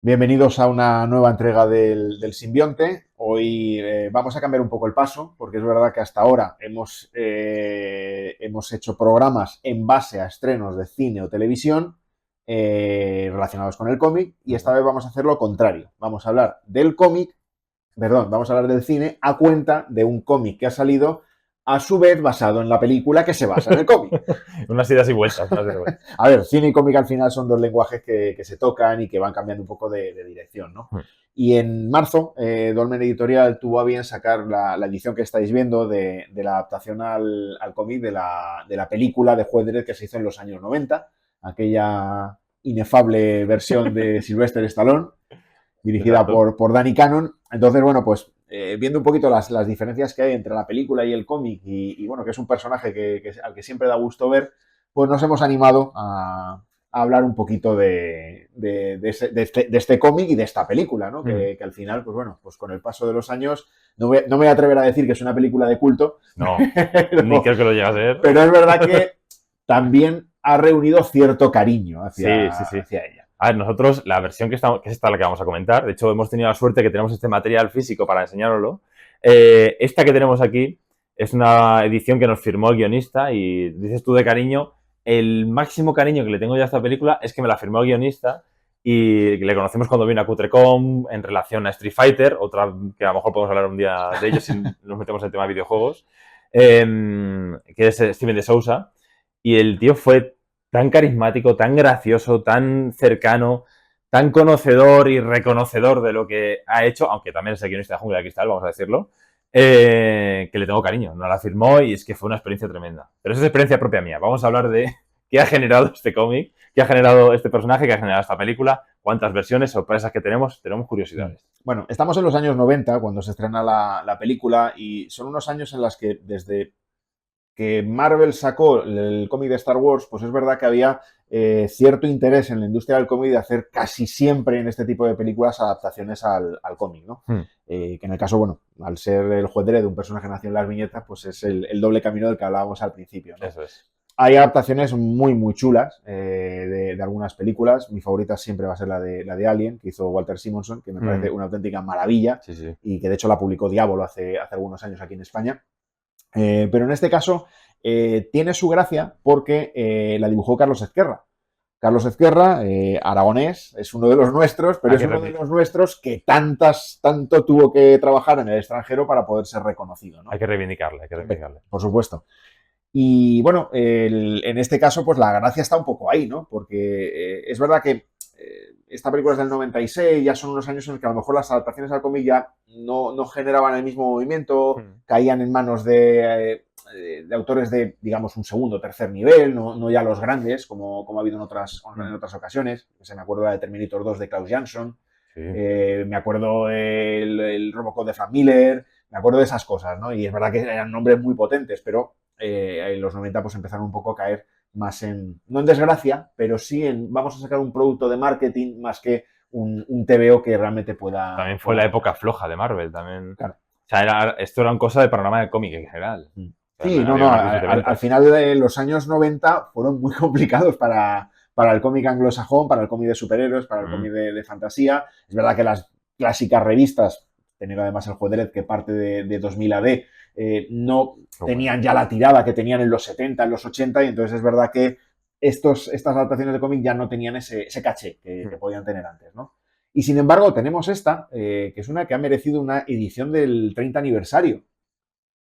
Bienvenidos a una nueva entrega del Simbionte. Hoy vamos a cambiar un poco el paso, porque es verdad que hasta ahora hemos hecho programas en base a estrenos de cine o televisión relacionados con el cómic, y esta vez vamos a hacer lo contrario. Vamos a hablar del cómic, perdón, vamos a hablar del cine a cuenta de un cómic que ha salido a su vez basado en la película que se basa en el cómic. Unas idas y vueltas. A ver, cine y cómic al final son dos lenguajes que se tocan y que van cambiando un poco de dirección, ¿no? Y en marzo, Dolmen Editorial tuvo a bien sacar la edición que estáis viendo de la adaptación al cómic de la película de Juez Dredd que se hizo en los años 90, aquella inefable versión de Sylvester Stallone, dirigida por Danny Cannon. Entonces, bueno, pues viendo un poquito las diferencias que hay entre la película y el cómic, y bueno, que es un personaje al que siempre da gusto ver, pues nos hemos animado a hablar un poquito de este cómic y de esta película, ¿no? Que al final, pues bueno, pues con el paso de los años, no me voy a atrever a decir que es una película de culto. No, ni creo que lo llegue a ser. Pero es verdad que también ha reunido cierto cariño hacia ella. A ver, nosotros, la versión que es esta la que vamos a comentar, de hecho hemos tenido la suerte que tenemos este material físico para enseñároslo. Esta que tenemos aquí es una edición que nos firmó el guionista, y dices tú de cariño, el máximo cariño que le tengo yo a esta película es que me la firmó el guionista y le conocemos cuando vino a Cutrecom en relación a Street Fighter, otra que a lo mejor podemos hablar un día de ello si nos metemos en el tema de videojuegos, que es Steven de Sousa, y el tío fue tan carismático, tan gracioso, tan cercano, tan conocedor y reconocedor de lo que ha hecho, aunque también es el guionista de Jungla de Cristal, vamos a decirlo, que le tengo cariño. Nos la firmó y es que fue una experiencia tremenda. Pero es experiencia propia mía. Vamos a hablar de qué ha generado este cómic, qué ha generado este personaje, qué ha generado esta película, cuántas versiones, sorpresas que tenemos curiosidades. Bueno, estamos en los años 90 cuando se estrena la película, y son unos años en los que desde que Marvel sacó el cómic de Star Wars, pues es verdad que había cierto interés en la industria del cómic de hacer casi siempre en este tipo de películas adaptaciones al cómic, ¿no? Que en el caso, bueno, al ser el Juez Dredd un personaje nacido en las viñetas, pues es el doble camino del que hablábamos al principio, ¿no? Eso es. Hay adaptaciones muy, muy chulas de algunas películas. Mi favorita siempre va a ser la de Alien, que hizo Walter Simonson, que me parece una auténtica maravilla, y que de hecho la publicó Diablo hace algunos años aquí en España. Pero en este caso tiene su gracia porque la dibujó Carlos Ezquerra. Carlos Ezquerra, aragonés, es uno de los nuestros, pero es uno de los nuestros que tanto tuvo que trabajar en el extranjero para poder ser reconocido, ¿no? Hay que reivindicarle. Por supuesto. Y bueno, en este caso, pues la gracia está un poco ahí, ¿no? Porque es verdad que esta película es del 96, ya son unos años en los que a lo mejor las adaptaciones al cómic ya no generaban el mismo movimiento, caían en manos de autores de, digamos, un segundo o tercer nivel, no ya los grandes, como ha habido en otras ocasiones. Se me acuerdo de Terminator 2 de Klaus Jansson, me acuerdo el Robocop de Frank Miller, me acuerdo de esas cosas, ¿no? Y es verdad que eran nombres muy potentes, pero en los 90 pues empezaron un poco a caer más no en desgracia, pero sí en vamos a sacar un producto de marketing más que un TVO que realmente pueda... También fue la época floja de Marvel, también. Claro. O sea, esto era una cosa de panorama de cómic en general. Sí, al final de los años 90 fueron muy complicados para el cómic anglosajón, para el cómic de superhéroes, para el cómic de fantasía. Es verdad que las clásicas revistas, teniendo además el Juez Dredd, que parte de 2000 AD, no tenían ya la tirada que tenían en los 70, en los 80, y entonces es verdad que estas adaptaciones de cómic ya no tenían ese caché que podían tener antes, ¿no? Y sin embargo tenemos esta, que es una que ha merecido una edición del 30 aniversario.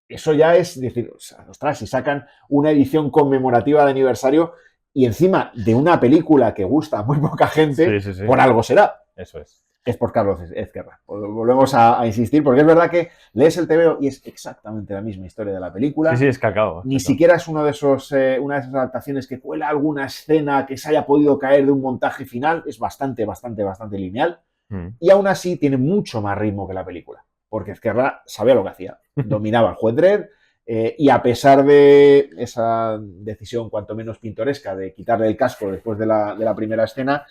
Eso ya es decir, ostras, si sacan una edición conmemorativa de aniversario y encima de una película que gusta a muy poca gente, por algo será. Eso es. Es por Carlos Ezquerra. Volvemos a insistir, porque es verdad que lees el TVO y es exactamente la misma historia de la película. Sí, es cacao. Ni siquiera es una de esas adaptaciones que cuela alguna escena que se haya podido caer de un montaje final. Es bastante lineal. Y aún así tiene mucho más ritmo que la película, porque Ezquerra sabía lo que hacía. Dominaba el Juez Dredd, y a pesar de esa decisión cuanto menos pintoresca de quitarle el casco después de la primera escena,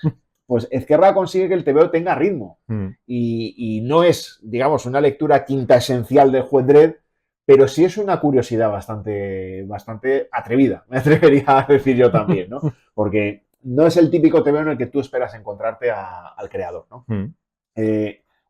pues Ezquerra consigue que el TVO tenga ritmo. Y no es, digamos, una lectura quinta esencial del Juez Dredd, pero sí es una curiosidad bastante atrevida, me atrevería a decir yo también, ¿no? Porque no es el típico TVO en el que tú esperas encontrarte al creador, ¿no?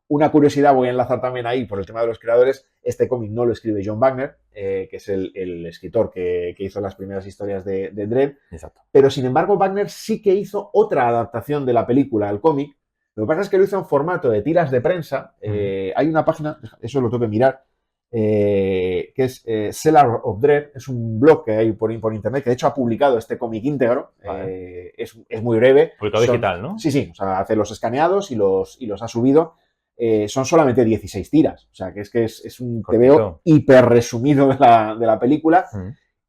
Una curiosidad, voy a enlazar también ahí por el tema de los creadores, este cómic no lo escribe John Wagner, que es el escritor que hizo las primeras historias de Dredd. Exacto. Pero sin embargo Wagner sí que hizo otra adaptación de la película al cómic. Lo que pasa es que lo hizo en formato de tiras de prensa. Hay una página, eso lo tengo que mirar, que es Seller of Dread, es un blog que hay por internet, que de hecho ha publicado este cómic íntegro. Vale. Es muy breve. Publicado digital, ¿no? Sí, o sea, hace los escaneados y los ha subido. Son solamente 16 tiras, o sea, que es un TVO hiper resumido de la película.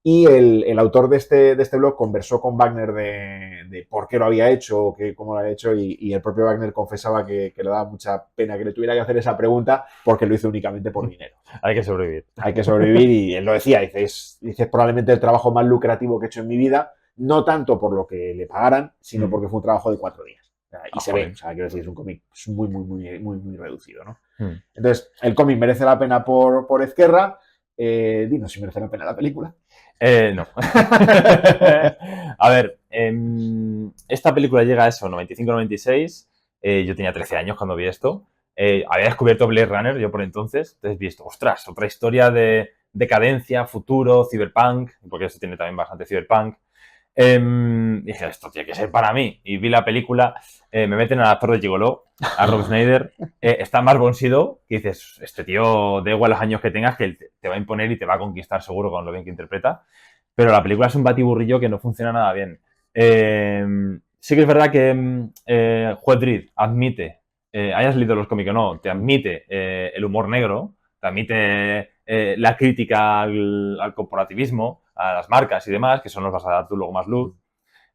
Y el autor de este blog conversó con Wagner de por qué lo había hecho, cómo lo había hecho, y el propio Wagner confesaba que le daba mucha pena que le tuviera que hacer esa pregunta porque lo hizo únicamente por dinero. Hay que sobrevivir. Hay que sobrevivir, y él lo decía, dice probablemente el trabajo más lucrativo que he hecho en mi vida, no tanto por lo que le pagaran, sino porque fue un trabajo de 4 días. Y se ve, o sea, quiero decir, es un cómic muy reducido, ¿no? Entonces, el cómic merece la pena por Ezquerra. Dinos si merece la pena la película. No. A ver, esta película llega a eso, 95-96. Yo tenía 13 años cuando vi esto. Había descubierto Blade Runner yo por entonces he visto, ostras, otra historia de decadencia, futuro, cyberpunk, porque eso tiene también bastante cyberpunk. Dije, esto tiene que ser para mí. Y vi la película, me meten al actor de Gigolo, a Rob Schneider. Está Mark von Sydow, que dices, este tío, da igual los años que tengas, que él te va a imponer y te va a conquistar seguro con lo bien que interpreta. Pero la película es un batiburrillo que no funciona nada bien. Sí que es verdad que Joel Dredd admite, hayas leído los cómics o no, te admite el humor negro, te admite la crítica al corporativismo, a las marcas y demás, que son los vas a dar tú luego más luz.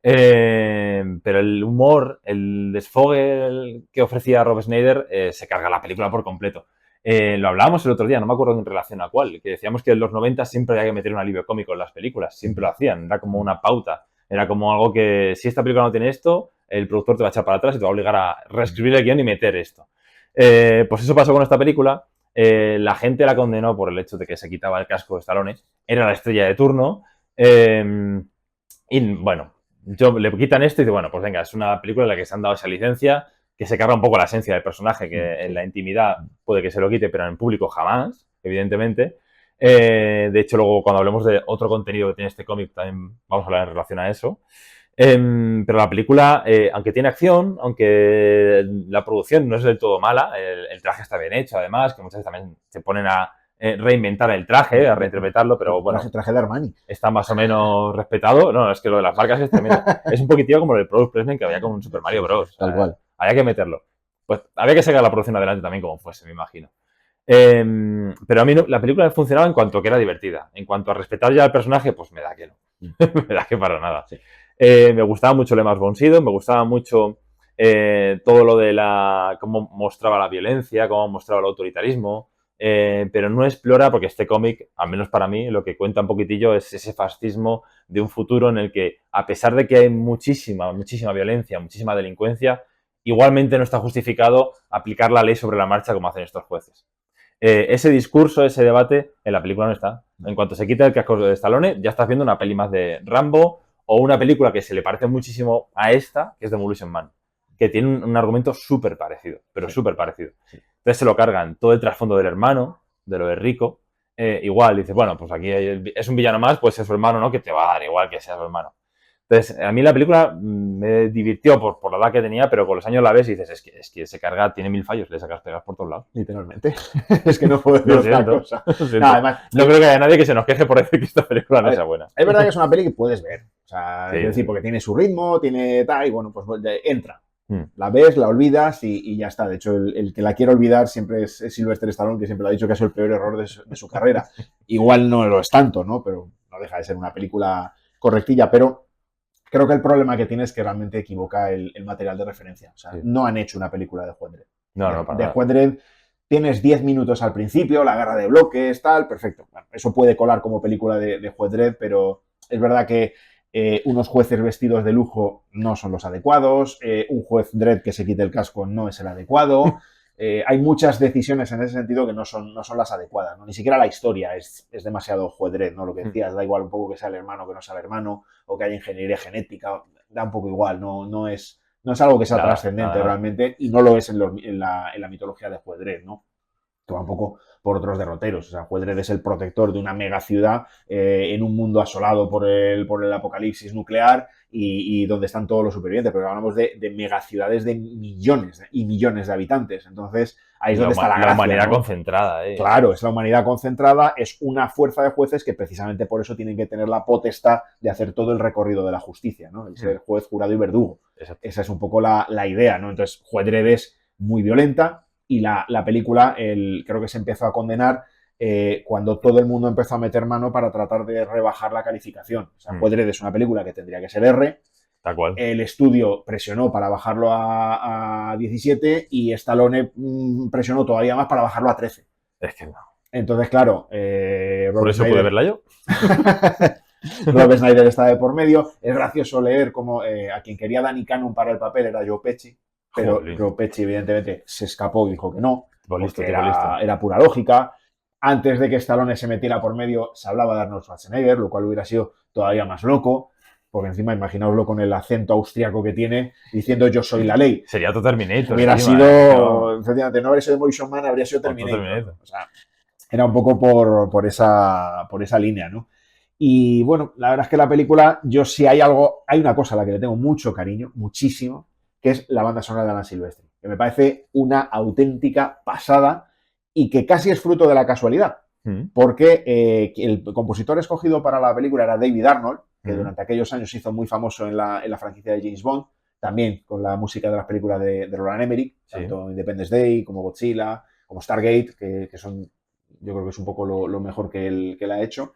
Pero el humor, el desfogue que ofrecía Rob Schneider se carga la película por completo. Lo hablábamos el otro día, no me acuerdo en relación a cuál, que decíamos que en los 90 siempre había que meter un alivio cómico en las películas, siempre lo hacían, era como una pauta, era como algo que si esta película no tiene esto, el productor te va a echar para atrás y te va a obligar a reescribir el guión y meter esto. Pues eso pasó con esta película. La gente la condenó por el hecho de que se quitaba el casco de Stallone, era la estrella de turno, y bueno, le quitan esto y dice, bueno, pues venga, es una película en la que se han dado esa licencia, que se carga un poco la esencia del personaje, que en la intimidad puede que se lo quite, pero en público jamás, evidentemente. De hecho, luego cuando hablemos de otro contenido que tiene este cómic, también vamos a hablar en relación a eso. Pero la película, aunque tiene acción, aunque la producción no es del todo mala, el traje está bien hecho, además, que muchas veces también se ponen a reinventar el traje, a reinterpretarlo, pero bueno, traje de Armani está más o menos respetado. No, es que lo de las marcas es tremendo. Es un poquitillo como el product placement que había con Super Mario Bros. Tal cual. Había que meterlo. Pues había que sacar la producción adelante también como fuese, me imagino. Pero a mí no, la película funcionaba en cuanto que era divertida. En cuanto a respetar ya al personaje, pues me da que no. Me da que para nada. Sí. Me gustaba mucho Mark von Sydow, me gustaba mucho todo lo de cómo mostraba la violencia, cómo mostraba el autoritarismo, pero no explora, porque este cómic, al menos para mí, lo que cuenta un poquitillo es ese fascismo de un futuro en el que, a pesar de que hay muchísima violencia, muchísima delincuencia, igualmente no está justificado aplicar la ley sobre la marcha como hacen estos jueces. Ese discurso, ese debate, en la película no está. En cuanto se quita el casco de Stallone, ya estás viendo una peli más de Rambo o una película que se le parece muchísimo a esta, que es Demolition Man, que tiene un argumento súper parecido, pero súper parecido. Entonces se lo cargan todo el trasfondo del hermano, de lo de Rico. Igual, dices, bueno, pues aquí es un villano más, pues es su hermano, ¿no? Que te va a dar igual que sea su hermano. Entonces, a mí la película me divirtió por la edad que tenía, pero con los años la ves y dices, es que se carga, tiene 1000 fallos, le sacas pegas por todos lados. Literalmente. Es que no puedo decir otra cosa. No, además, no creo que haya nadie que se nos queje por decir que esta película no sea buena. Es verdad que es una peli que puedes ver. O sea, es decir, porque tiene su ritmo, tiene tal, y bueno, pues entra. La ves, la olvidas y ya está. De hecho, el que la quiere olvidar siempre es Sylvester Stallone, que siempre lo ha dicho que ha sido el peor error de su carrera. Igual no lo es tanto, ¿no? Pero no deja de ser una película correctilla, pero creo que el problema que tiene es que realmente equivoca el material de referencia. O sea, no han hecho una película de Juez Dredd. No, para de Juez Dredd tienes 10 minutos al principio, la guerra de bloques, tal, perfecto. Bueno, eso puede colar como película de Juez Dredd, pero es verdad que unos jueces vestidos de lujo no son los adecuados, un juez Dredd que se quite el casco no es el adecuado. Hay muchas decisiones en ese sentido que no son las adecuadas, ¿no? Ni siquiera la historia es demasiado Juez Dredd, ¿no? Lo que decías, da igual un poco que sea el hermano que no sea el hermano, o que haya ingeniería genética. da un poco igual, no es algo que sea trascendente realmente, y no lo es en la mitología de Juez Dredd, ¿no? Que va un poco por otros derroteros. O sea, Juez Dredd es el protector de una megaciudad en un mundo asolado por el apocalipsis nuclear y donde están todos los supervivientes, pero hablamos de megaciudades de millones y millones de habitantes. Entonces, ahí es donde está la gracia. La humanidad, ¿no? Concentrada. Claro, es la humanidad concentrada, es una fuerza de jueces que precisamente por eso tienen que tener la potestad de hacer todo el recorrido de la justicia, ¿no? El ser juez, jurado y verdugo. Exacto. Esa es un poco la idea, ¿no? Entonces, Juez Dredd es muy violenta, y la película creo que se empezó a condenar cuando todo el mundo empezó a meter mano para tratar de rebajar la calificación. O sea, Juez Dredd es una película que tendría que ser R. Tal cual. El estudio presionó para bajarlo a 17 y Stallone presionó todavía más para bajarlo a 13. Es que no. Entonces, claro... ¿Por eso pude verla yo? Rob Snyder está de por medio. Es gracioso leer cómo a quien quería Danny Cannon para el papel era Joe Pesci. Pero Joe Pesci, evidentemente, se escapó y dijo que no, porque era pura lógica. Antes de que Stallone se metiera por medio, se hablaba de Arnold Schwarzenegger, lo cual hubiera sido todavía más loco, porque encima, imaginaoslo con el acento austriaco que tiene, diciendo yo soy la ley. Sería otro Terminator. Hubiera sido, efectivamente, no habría sido Demolition Man, habría sido Terminator. O sea, era un poco por esa línea, ¿no? Y bueno, la verdad es que la película, yo sí hay una cosa a la que le tengo mucho cariño, muchísimo, que es la banda sonora de Alan Silvestri, que me parece una auténtica pasada y que casi es fruto de la casualidad, porque el compositor escogido para la película era David Arnold, que durante aquellos años se hizo muy famoso en la franquicia de James Bond, también con la música de las películas de Roland Emmerich, tanto Independence Day como Godzilla, como Stargate, que son, yo creo que es un poco lo mejor que él ha hecho.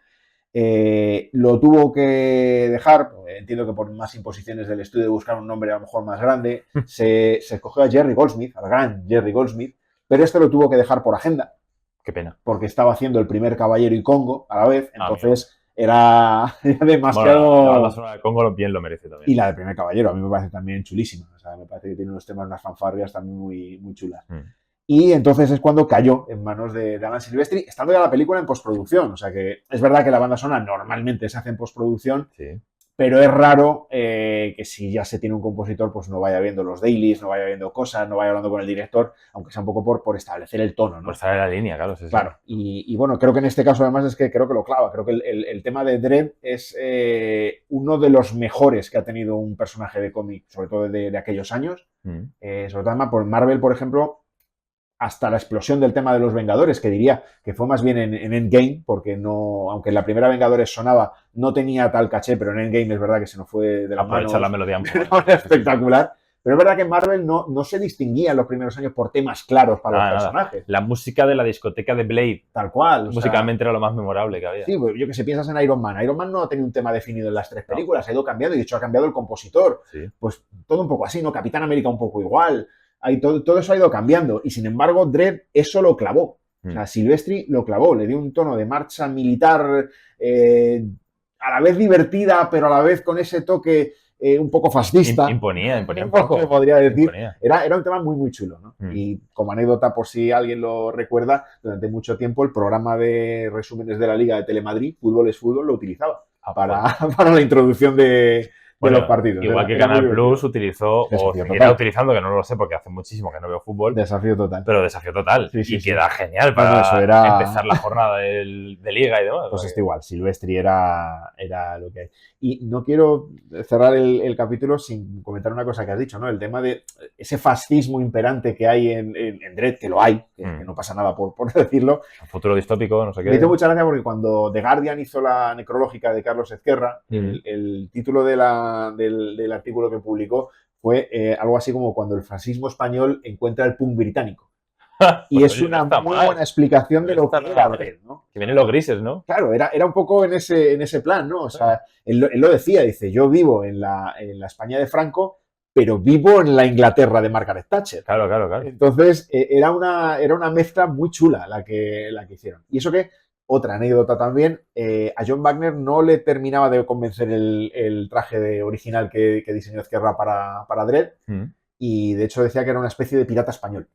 Lo tuvo que dejar, entiendo que por más imposiciones del estudio de buscar un nombre a lo mejor más grande, se escogió a Jerry Goldsmith, al gran Jerry Goldsmith, pero lo tuvo que dejar por agenda. Qué pena. Porque estaba haciendo El primer caballero y Congo a la vez, entonces era demasiado... Bueno, la banda sonora de Congo bien lo merece también. Y la del primer caballero, a mí me parece también chulísima. O sea, me parece que tiene unos temas, unas fanfarrias también muy, muy chulas. Y entonces es cuando cayó en manos de Alan Silvestri, estando ya la película en postproducción. O sea que es verdad que la banda sonora normalmente se hace en postproducción, pero es raro que si ya se tiene un compositor, pues no vaya viendo los dailies, no vaya viendo cosas, no vaya hablando con el director, aunque sea un poco por establecer el tono, ¿no? Por estar en la línea, claro. Sí, claro. Y bueno, creo que en este caso además es que creo que lo clava. Creo que el tema de Dredd es uno de los mejores que ha tenido un personaje de cómic, sobre todo de aquellos años. Sobre todo además por Marvel, por ejemplo, hasta la explosión del tema de los Vengadores, que diría que fue más bien en Endgame, porque no, aunque en la primera Vengadores sonaba, no tenía tal caché, pero en Endgame es verdad que se nos fue de la mano. Aprovechar la melodía espectacular. Pero es verdad que en Marvel no se distinguía en los primeros años por temas claros para los personajes. La música de la discoteca de Blade. Tal cual. Musicalmente era lo más memorable que había. Sí, pues yo que sé, piensas en Iron Man. Iron Man no ha tenido un tema definido en las tres películas, ha ido cambiando y de hecho ha cambiado el compositor. Sí. Pues todo un poco así, ¿no? Capitán América un poco igual. Todo eso ha ido cambiando y sin embargo Dredd eso lo clavó. O sea, Silvestri lo clavó, le dio un tono de marcha militar a la vez divertida, pero a la vez con ese toque un poco fascista. Imponía un poco. Me podría decir. Imponía. Era un tema muy, muy chulo, ¿no? Y como anécdota, por si alguien lo recuerda, durante mucho tiempo el programa de resúmenes de la Liga de Telemadrid, Fútbol es Fútbol, lo utilizaba para la introducción de los partidos. Igual que Canal Plus utilizó, o seguirá utilizando, que no lo sé porque hace muchísimo que no veo fútbol. Desafío total. Pero desafío total. Sí, queda genial para empezar la jornada de Liga y demás. Pues está igual, Silvestri era lo que hay. Y no quiero cerrar el capítulo sin comentar una cosa que has dicho, ¿no? El tema de ese fascismo imperante que hay en Dredd, que lo hay, que no pasa nada por decirlo. Un futuro distópico, no sé qué. Me hizo mucha gracia porque cuando The Guardian hizo la necrológica de Carlos Ezquerra, el título del artículo que publicó fue algo así como cuando el fascismo español encuentra el punk británico. Y pues es una muy buena explicación de lo que era Dredd, ¿no? Que vienen los grises, ¿no? Claro, era un poco en ese plan, ¿no? O sea, él lo decía, dice, yo vivo en la España de Franco, pero vivo en la Inglaterra de Margaret Thatcher. Claro. Entonces, era una mezcla muy chula la que hicieron. Y eso que, otra anécdota también, a John Wagner no le terminaba de convencer el traje original que diseñó Ezquerra para Dredd, y de hecho decía que era una especie de pirata español.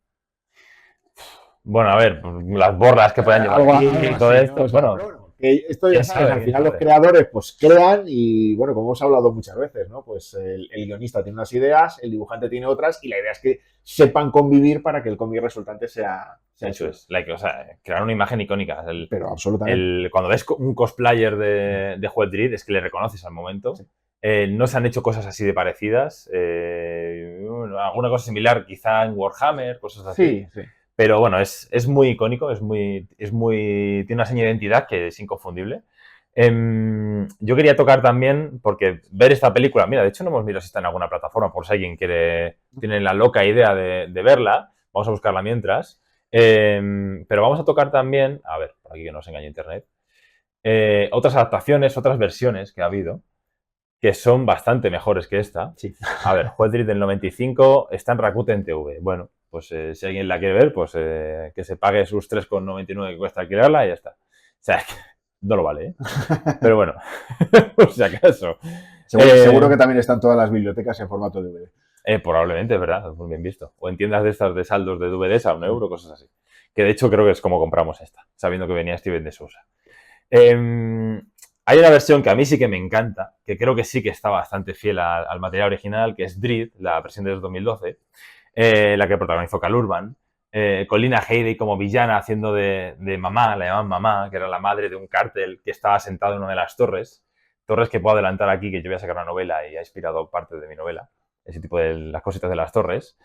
Bueno, a ver, las borras que puedan llevar aquí y todo esto. ¿no? Bueno, Que esto ya sabes, al final los creadores pues crean y, bueno, como hemos hablado muchas veces, ¿no? Pues el guionista tiene unas ideas, el dibujante tiene otras y la idea es que sepan convivir para que el cómic resultante sea eso es, o sea, crear una imagen icónica. Pero absolutamente. Cuando ves un cosplayer de Juez Dredd es que le reconoces al momento. Sí. No se han hecho cosas así de parecidas. Alguna cosa similar quizá en Warhammer, cosas así. Sí. Pero bueno, es muy icónico, tiene una seña de identidad que es inconfundible. Yo quería tocar también, porque ver esta película, mira, de hecho no hemos mirado si está en alguna plataforma, por si alguien tiene la loca idea de verla, vamos a buscarla mientras. Pero vamos a tocar también, a ver, por aquí que no se engañe internet, otras adaptaciones, otras versiones que ha habido, que son bastante mejores que esta. Sí. A ver, Juez Dredd del 95 está en Rakuten TV. Bueno, pues si alguien la quiere ver, pues que se pague sus 3,99 que cuesta alquilarla y ya está. O sea, no lo vale, ¿eh? Pero bueno, por si acaso. Seguro que también están todas las bibliotecas en formato DVD. Probablemente, es verdad, muy bien visto. O en tiendas de estas de saldos de DVDs a €1, cosas así. Que de hecho creo que es como compramos esta, sabiendo que venía Steven de Sousa. Hay una versión que a mí sí que me encanta, que creo que sí que está bastante fiel al material original, que es Dredd, la versión de 2012, la que protagonizó Cal Urban, con Lina Headey como villana haciendo de mamá, la llamaban mamá, que era la madre de un cártel que estaba sentado en una de las torres que puedo adelantar aquí, que yo voy a sacar una novela y ha inspirado parte de mi novela, ese tipo de las cositas de las torres.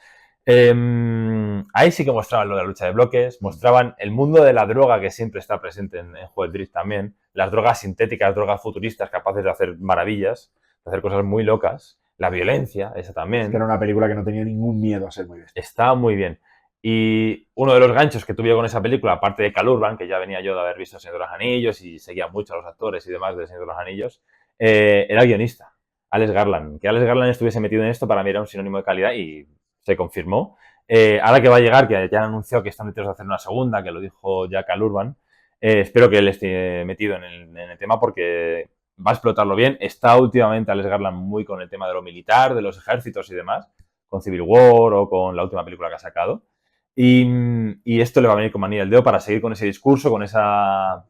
Ahí sí que mostraban lo de la lucha de bloques, mostraban el mundo de la droga que siempre está presente en Juez Dredd también, las drogas sintéticas, drogas futuristas capaces de hacer maravillas, de hacer cosas muy locas, la violencia, esa también. Es que era una película que no tenía ningún miedo a ser muy bien. Estaba muy bien. Y uno de los ganchos que tuve con esa película, aparte de Cal Urban, que ya venía yo de haber visto El Señor de los Anillos y seguía mucho a los actores y demás del Señor de los Anillos, era el guionista, Alex Garland. Que Alex Garland estuviese metido en esto para mí era un sinónimo de calidad y se confirmó. Ahora que va a llegar, que ya han anunciado que están metidos a hacer una segunda, que lo dijo ya Cal Urban, espero que él esté metido en el tema porque va a explotarlo bien. Está últimamente Alex Garland muy con el tema de lo militar, de los ejércitos y demás, con Civil War o con la última película que ha sacado. Y esto le va a venir como anillo al dedo para seguir con ese discurso, con esa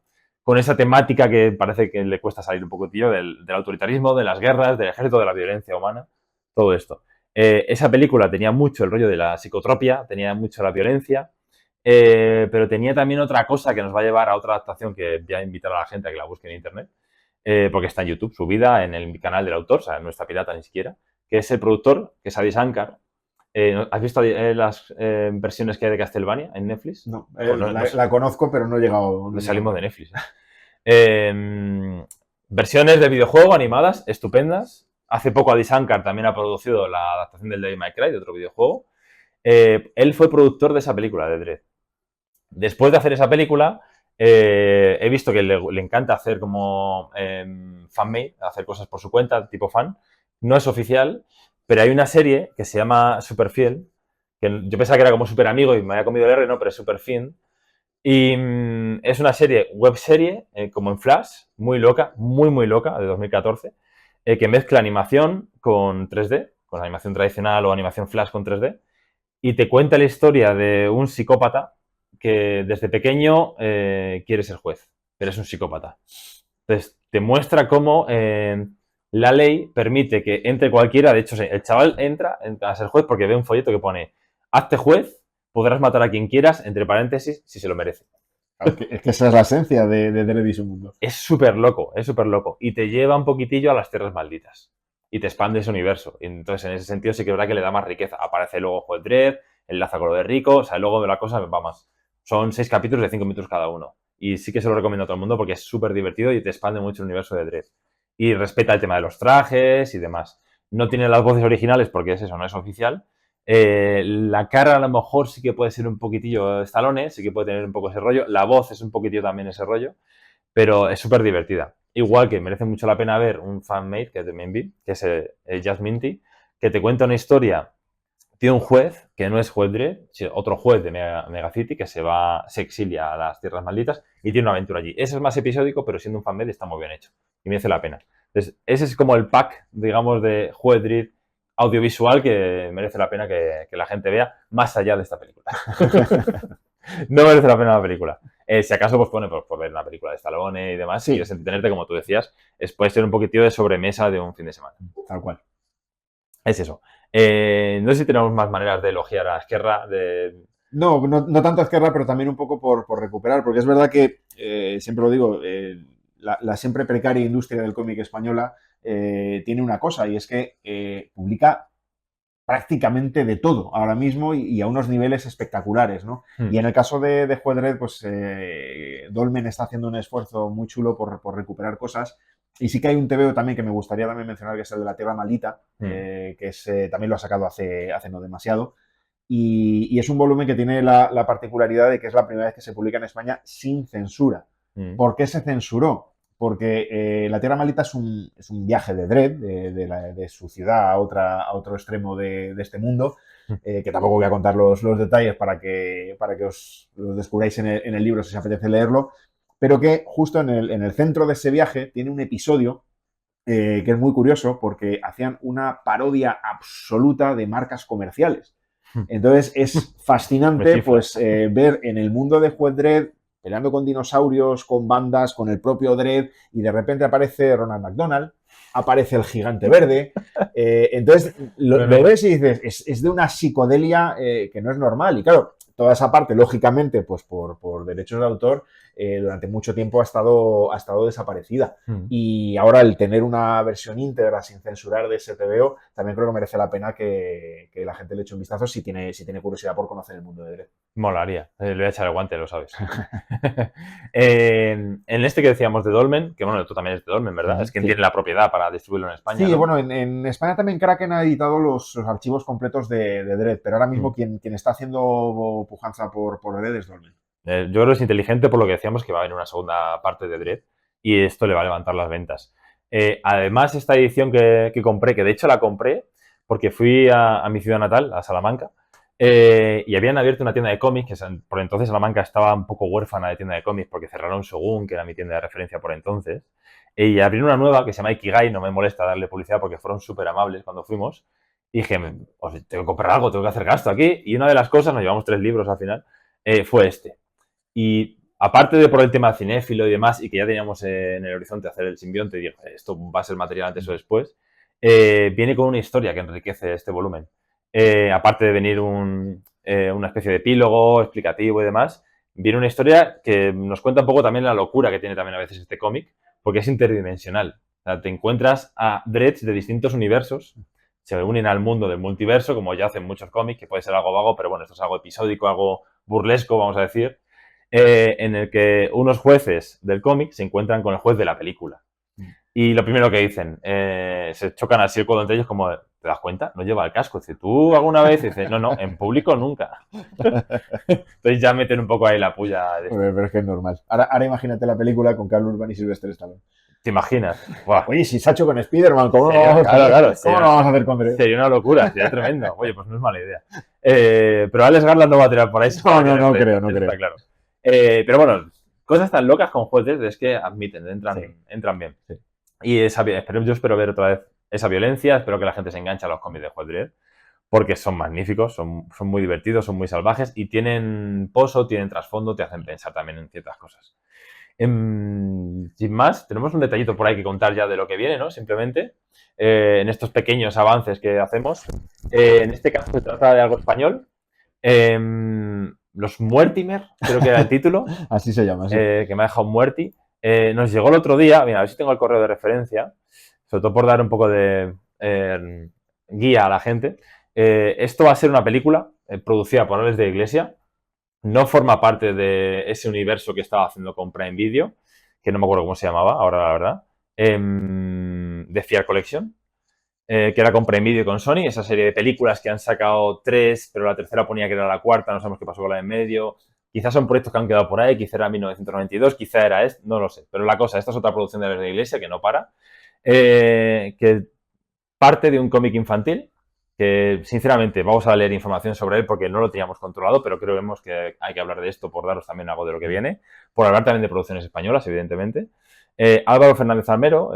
temática que parece que le cuesta salir un poquitillo del autoritarismo, de las guerras, del ejército, de la violencia humana, todo esto. Esa película tenía mucho el rollo de la psicotropia, tenía mucho la violencia, pero tenía también otra cosa que nos va a llevar a otra adaptación que voy a invitar a la gente a que la busque en internet, porque está en YouTube, subida en el canal del autor, o sea, no está pirata ni siquiera, que es el productor, que es Adi Shankar. ¿Has visto las versiones que hay de Castlevania en Netflix? No, la conozco, pero no he llegado. No salimos de Netflix. Versiones de videojuego animadas, estupendas. Hace poco Adi Shankar también ha producido la adaptación del Devil May Cry, de otro videojuego. Él fue productor de esa película, de Dredd. Después de hacer esa película, he visto que le encanta hacer como fan-made, hacer cosas por su cuenta, tipo fan. No es oficial, pero hay una serie que se llama Superfiel, que yo pensaba que era como Super Amigo y me había comido el R, no, pero es Superfiel. Y es una serie, web serie, como en Flash, muy loca, muy loca, de 2014, que mezcla animación con 3D, con animación tradicional o animación Flash con 3D, y te cuenta la historia de un psicópata que desde pequeño quiere ser juez, pero es un psicópata. Entonces, te muestra cómo la ley permite que entre cualquiera. De hecho, el chaval entra a ser juez porque ve un folleto que pone: hazte juez, podrás matar a quien quieras, entre paréntesis, si se lo merece. Es que esa es la esencia de Dredd y su mundo. Es súper loco, es súper loco. Y te lleva un poquitillo a las tierras malditas. Y te expande ese universo. Y entonces, en ese sentido, sí que es verdad que le da más riqueza. Aparece luego Juez Dredd, enlaza con lo de Rico, o sea, luego de la cosa va más. Son 6 capítulos de 5 minutos cada uno. Y sí que se lo recomiendo a todo el mundo porque es súper divertido y te expande mucho el universo de Dredd. Y respeta el tema de los trajes y demás. No tiene las voces originales porque es eso, no es oficial. La cara a lo mejor sí que puede ser un poquitillo Stallone, sí que puede tener un poco ese rollo. La voz es un poquitillo también ese rollo, pero es súper divertida. Igual que merece mucho la pena ver un fan-made que también vi, que es Just Minty, que te cuenta una historia. Tiene un juez, que no es Juez Dredd, otro juez de Megacity, que se exilia a las tierras malditas y tiene una aventura allí. Ese es más episódico, pero siendo un fan-made está muy bien hecho y merece la pena. Entonces, ese es como el pack, digamos, de Juez Dredd audiovisual que merece la pena que la gente vea más allá de esta película. No merece la pena la película. Si acaso, pues pone por ver una película de Stallone y demás, Sí. si quieres entretenerte, como tú decías, puede ser un poquitillo de sobremesa de un fin de semana. Tal cual. Es eso. No sé si tenemos más maneras de elogiar a Esquerra, No tanto a Ezquerra, pero también un poco por recuperar, porque es verdad que, siempre lo digo, la siempre precaria industria del cómic española tiene una cosa, y es que publica prácticamente de todo ahora mismo y a unos niveles espectaculares, ¿no? Y en el caso de Juez Dredd, pues Dolmen está haciendo un esfuerzo muy chulo por recuperar cosas. Y sí que hay un TVO también que me gustaría también mencionar, que es el de La Tierra Maldita, que también lo ha sacado hace no demasiado. Y es un volumen que tiene la particularidad de que es la primera vez que se publica en España sin censura. ¿Por qué se censuró? Porque La Tierra Maldita es un viaje de Dredd, de su ciudad a otro extremo de este mundo, que tampoco voy a contar los detalles para que os los descubráis en el libro si os apetece leerlo, pero que justo en el centro de ese viaje tiene un episodio que es muy curioso porque hacían una parodia absoluta de marcas comerciales. Entonces es fascinante pues ver en el mundo de Juez Dredd peleando con dinosaurios, con bandas, con el propio Dredd, y de repente aparece Ronald McDonald, aparece el Gigante Verde. Entonces lo ves y dices, es de una psicodelia que no es normal. Y claro, toda esa parte, lógicamente, pues por derechos de autor, durante mucho tiempo ha estado desaparecida. Y ahora el tener una versión íntegra sin censurar de ese TVO, también creo que merece la pena que la gente le eche un vistazo si tiene curiosidad por conocer el mundo de Dredd. Molaría. Le voy a echar el guante, lo sabes. En este que decíamos de Dolmen, que bueno, tú también eres de Dolmen, ¿verdad? Es quien tiene la propiedad para distribuirlo en España. Sí, ¿no? Bueno, en España también Kraken ha editado los archivos completos de Dredd, pero ahora mismo quien está haciendo pujanza por Dredd es Dolmen. Yo creo que es inteligente por lo que decíamos, que va a haber una segunda parte de Dredd y esto le va a levantar las ventas. Además, esta edición que compré, que de hecho la compré porque fui a mi ciudad natal, a Salamanca, y habían abierto una tienda de cómics, que por entonces Salamanca estaba un poco huérfana de tienda de cómics porque cerraron Shogun, que era mi tienda de referencia por entonces, y abrieron una nueva que se llama Ikigai. No me molesta darle publicidad porque fueron súper amables cuando fuimos, y dije, tengo que comprar algo, tengo que hacer gasto aquí, y una de las cosas, nos llevamos 3 libros al final, fue este. Y aparte de por el tema cinéfilo y demás, y que ya teníamos en el horizonte hacer el simbionte, y dije, esto va a ser material antes o después, viene con una historia que enriquece este volumen. Aparte de venir una especie de epílogo explicativo y demás, viene una historia que nos cuenta un poco también la locura que tiene también a veces este cómic, porque es interdimensional. O sea, te encuentras a Dredds de distintos universos, se unen al mundo del multiverso, como ya hacen muchos cómics, que puede ser algo vago, pero bueno, esto es algo episódico, algo burlesco, vamos a decir, en el que unos jueces del cómic se encuentran con el juez de la película. Y lo primero que dicen, se chocan así el codo entre ellos como, ¿te das cuenta? No lleva el casco. Dice, ¿tú alguna vez? Dice, no, en público nunca. Entonces ya meten un poco ahí la puya. Pero es que es normal. Ahora imagínate la película con Karl Urban y Sylvester Stallone. ¿Te imaginas? Buah. Oye, si se ha hecho con Spider-Man, ¿cómo lo vamos a hacer con Dredd? Sería una locura, sería tremendo. Oye, pues no es mala idea. Pero Alex Garland no va a tirar por ahí. No creo. Está claro. Pero bueno, cosas tan locas con jueces es que admiten, entran bien. Sí. Y yo espero ver otra vez esa violencia, espero que la gente se enganche a los cómics de Juez Dredd, porque son magníficos, son muy divertidos, son muy salvajes y tienen pozo, tienen trasfondo, te hacen pensar también en ciertas cosas. Sin más, tenemos un detallito por ahí que contar ya de lo que viene, ¿no? Simplemente, en estos pequeños avances que hacemos. En este caso se trata de algo español. Los Muertimer, creo que era el título. Así se llama, sí. Que me ha dejado Muerti. Nos llegó el otro día, mira, a ver si tengo el correo de referencia, sobre todo por dar un poco de guía a la gente. Esto va a ser una película producida por Alex de la Iglesia. No forma parte de ese universo que estaba haciendo con Prime Video, que no me acuerdo cómo se llamaba, ahora la verdad, de Fear Collection, que era con Prime Video y con Sony, esa serie de películas que han sacado 3, pero la tercera ponía que era la cuarta, no sabemos qué pasó con la de en medio. Quizás son proyectos que han quedado por ahí, quizá era 1992, quizá era este, no lo sé. Pero la cosa, esta es otra producción de la Iglesia que no para, que parte de un cómic infantil, que sinceramente vamos a leer información sobre él porque no lo teníamos controlado, pero creemos que hay que hablar de esto por daros también algo de lo que viene, por hablar también de producciones españolas, evidentemente. Álvaro Fernández Almero,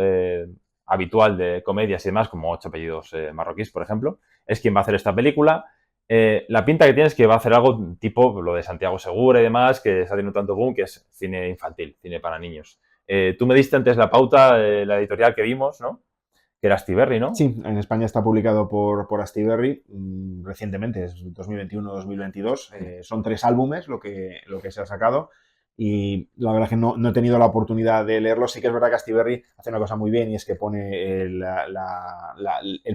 habitual de comedias y demás, como 8 apellidos marroquíes, por ejemplo, es quien va a hacer esta película. La pinta que tiene es que va a hacer algo tipo lo de Santiago Segura y demás, que está teniendo tanto boom, que es cine infantil, cine para niños. Tú me diste antes la pauta de la editorial que vimos, ¿no? Que era Astiberri, ¿no? Sí, en España está publicado por Astiberri recientemente, es 2021-2022. Son 3 álbumes lo que se ha sacado y la verdad es que no he tenido la oportunidad de leerlo. Sí que es verdad que Astiberri hace una cosa muy bien y es que pone el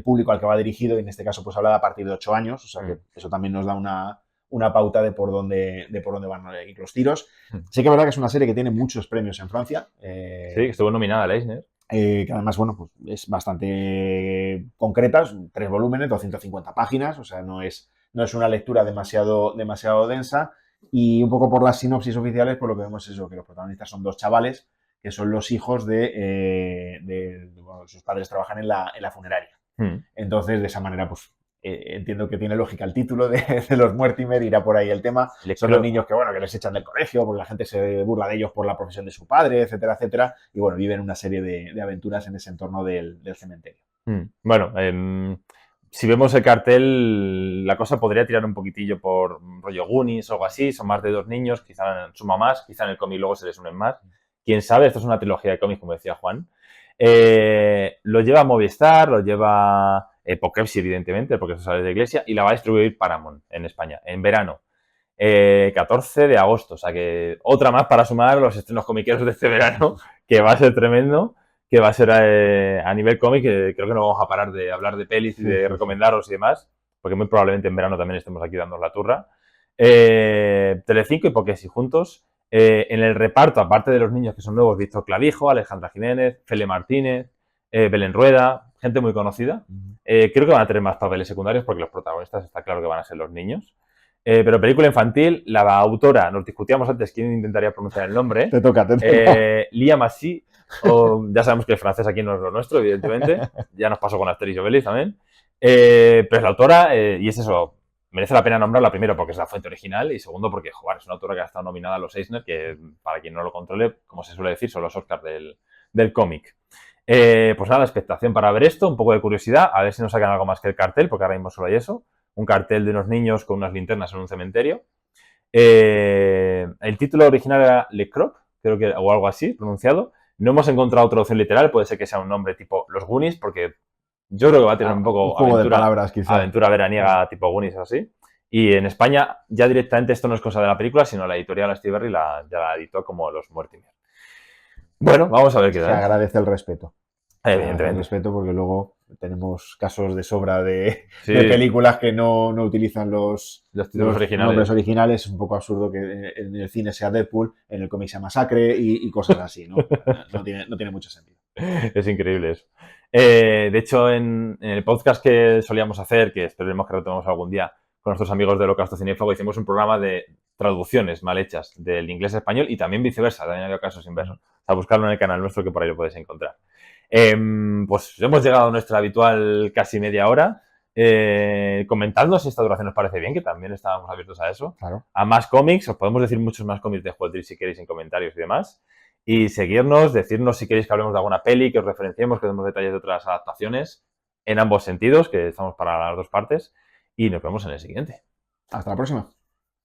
público al que va dirigido y en este caso pues habla de a partir de 8 años, o sea que eso también nos da una pauta de por dónde van a ir los tiros. Sí que es verdad que es una serie que tiene muchos premios en Francia. Sí, que estuvo nominada al Eisner. Que además, bueno, pues es bastante concreta, 3 volúmenes, 250 páginas, o sea, no es una lectura demasiado densa y un poco por las sinopsis oficiales, por lo que vemos es eso, que los protagonistas son 2 chavales que son los hijos bueno, sus padres trabajan en la funeraria. Entonces, de esa manera, pues entiendo que tiene lógica el título de los Mortimer, irá por ahí el tema. Son los niños que, bueno, que les echan del colegio porque la gente se burla de ellos por la profesión de su padre, etcétera, etcétera. Y bueno, viven una serie de aventuras en ese entorno del cementerio. Bueno, si vemos el cartel, la cosa podría tirar un poquitillo por rollo Goonies o algo así. Son más de 2 niños, quizá suman más, quizá en el cómic luego se les unen más. Quién sabe, esto es una trilogía de cómics, como decía Juan. Lo lleva Movistar, lo lleva Poughkeepsie, evidentemente, porque eso sale de Iglesia, y la va a distribuir Paramount en España, en verano. 14 de agosto, o sea que otra más para sumar los estrenos comiqueros de este verano, que va a ser tremendo, que va a ser a nivel cómic, que creo que no vamos a parar de hablar de pelis y de recomendaros y demás, porque muy probablemente en verano también estemos aquí dándonos la turra. Telecinco y Poughkeepsie juntos. En el reparto, aparte de los niños que son nuevos, Víctor Clavijo, Alejandra Jiménez, Fele Martínez, Belén Rueda, gente muy conocida. Creo que van a tener más papeles secundarios porque los protagonistas está claro que van a ser los niños. Pero película infantil, la autora, nos discutíamos antes quién intentaría pronunciar el nombre. Te toca. Lia Massi, ya sabemos que el francés aquí no es lo nuestro, evidentemente. Ya nos pasó con Asterix y Obelix también. Pero es la autora y es eso. Merece la pena nombrarla primero porque es la fuente original y segundo porque, joder, es una autora que ha estado nominada a los Eisner, que para quien no lo controle, como se suele decir, son los Oscars del cómic. Pues nada, expectación para ver esto, un poco de curiosidad, a ver si nos sacan algo más que el cartel, porque ahora mismo solo hay eso. Un cartel de unos niños con unas linternas en un cementerio. El título original era Le Croc, creo que, o algo así, pronunciado. No hemos encontrado traducción literal, puede ser que sea un nombre tipo Los Goonies, porque yo creo que va a tener un poco juego de palabras, quizá. Aventura veraniega tipo Goonies o así. Y en España ya directamente esto no es cosa de la película, sino la editorial Astiberri ya la editó como Los Mortimer. Bueno, vamos a ver qué tal. Se agradece el respeto. Evidentemente. El respeto porque luego tenemos casos de sobra de películas que no utilizan los nombres originales. Es un poco absurdo que en el cine sea Deadpool, en el cómic sea Masacre y cosas así, ¿no? No tiene mucho sentido. Es increíble eso. De hecho, en el podcast que solíamos hacer, que esperemos que retomemos algún día con nuestros amigos de Holocausto Cinéfago, hicimos un programa de traducciones mal hechas del inglés a español y también viceversa, también había casos inversos. O sea, buscarlo en el canal nuestro que por ahí lo podéis encontrar. Pues hemos llegado a nuestra habitual casi media hora. Comentadnos si esta duración os parece bien, que también estábamos abiertos a eso. Claro. A más cómics, os podemos decir muchos más cómics de Jueldril si queréis en comentarios y demás. Y seguirnos, decirnos si queréis que hablemos de alguna peli, que os referenciemos, que demos detalles de otras adaptaciones en ambos sentidos, que estamos para las dos partes. Y nos vemos en el siguiente. Hasta la próxima.